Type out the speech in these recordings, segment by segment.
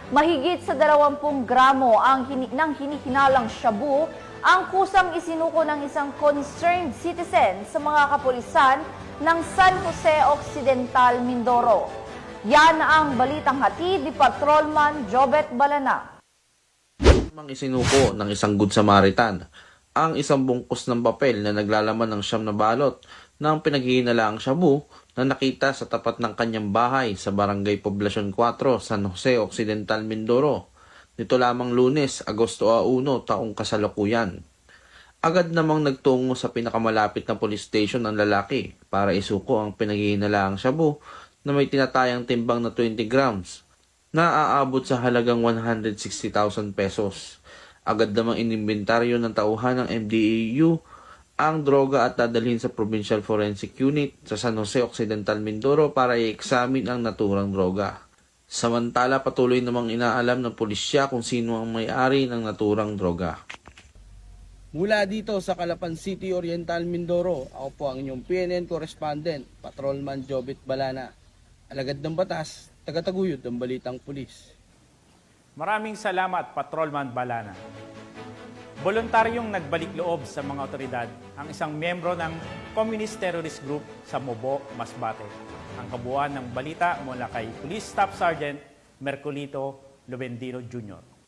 Mahigit sa 20 gramo ng hinihinalang shabu ang kusang isinuko ng isang concerned citizen sa mga kapulisan ng San Jose Occidental, Mindoro. Yan ang balitang hatid ni Patrolman Jobet Balana. Isinuko ng isang Good Samaritan ang isang bungkus ng papel na naglalaman ng 9 na balot ng pinaghihinalaang shabu na nakita sa tapat ng kanyang bahay sa Barangay Poblacion 4, San Jose Occidental, Mindoro. Nito lamang Lunes, Agosto 1, taong kasalukuyan. Agad namang nagtungo sa pinakamalapit na police station ng lalaki para isuko ang pinaghihinalaang shabu na may tinatayang timbang na 20 grams na aabot sa halagang 160,000 pesos. Agad namang inimbentaryo ng tauhan ng MDAU ang droga at dadalhin sa Provincial Forensic Unit sa San Jose Occidental, Mindoro para i-examine ang naturang droga. Samantala, patuloy namang inaalam ng pulisya kung sino ang may-ari ng naturang droga. Mula dito sa Calapan City, Oriental, Mindoro, ako po ang inyong PNN correspondent, Patrolman Jobet Balana. Alagad ng batas, tagataguyod ng balitang pulis. Maraming salamat, Patrolman Balana. Voluntaryong nagbalik loob sa mga otoridad ang isang miyembro ng Communist Terrorist Group sa Mobo, Masbate. Ang kabuuan ng balita mula kay Police Staff Sergeant Mercolito Lubendino Jr.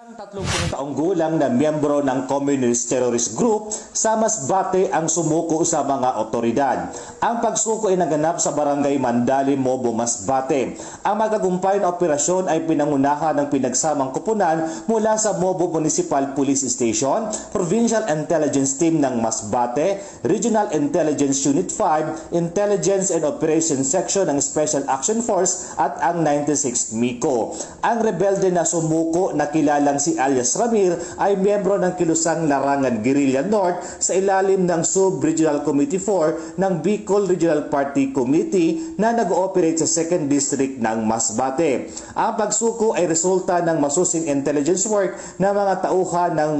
Ang 30 taong gulang na miyembro ng Communist Terrorist Group sa Masbate ang sumuko sa mga otoridad. Ang pagsuko ay naganap sa Barangay Mandali, Mobo, Masbate. Ang magagumpay na operasyon ay pinangunahan ng pinagsamang kupunan mula sa Mobo Municipal Police Station, Provincial Intelligence Team ng Masbate, Regional Intelligence Unit 5, Intelligence and Operations Section ng Special Action Force at ang 96 MICO. Ang rebelde na sumuko na kilalang si alias Ramir ay miyembro ng Kilusang Larangan Guerrilla North sa ilalim ng Sub-Regional Committee 4 ng Bicol Regional Party Committee na nag-ooperate sa 2nd District ng Masbate. Ang pagsuko ay resulta ng masusing intelligence work ng mga tauhan ng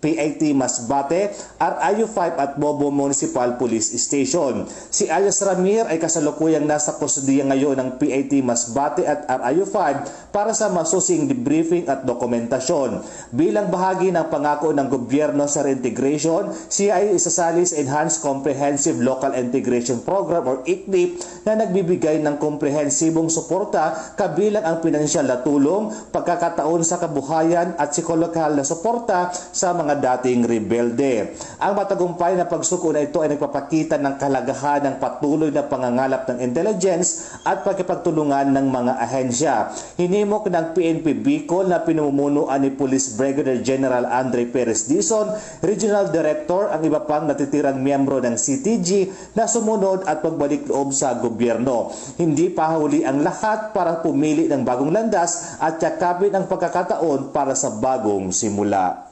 PIT Masbate, RIU-5 at Mobo Municipal Police Station. Si alias Ramir ay kasalukuyang nasa kustudiya ngayon ng PIT Masbate at RIU-5 para sa masusing debriefing at dokumentasyon. Bilang bahagi ng pangako ng gobyerno sa reintegration, siya ay isasali sa Enhanced Comprehensive Local Integration Program or ICLIP na nagbibigay ng komprehensibong suporta kabilang ang pinansyal na tulong, pagkakataon sa kabuhayan at psikolohikal na suporta sa mga dating rebelde. Ang matagumpay na pagsuko na ito ay nagpapakita ng kahalagahan ng patuloy na pangangalap ng intelligence at pagkipagtulungan ng mga ahensya. Hinimok ng PNP Bicol na pinamumunuan ni Police Brigadier General Andre Perez Dizon, Regional Director, ang iba pang natitirang miyembro ng CTG na sumunod at pagbalik loob sa gobyerno. Hindi pa huli ang lahat para pumili ng bagong landas at yakapin ang pagkakataon para sa bagong simula.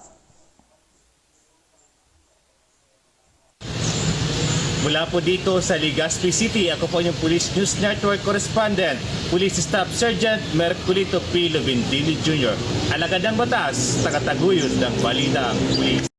Mula po dito sa Legazpi City, ako po yung Police News Network Correspondent, Police Staff Sergeant Mercolito P. Lubendino Jr. Alagad ng batas, tagataguyod ng balitang pulis.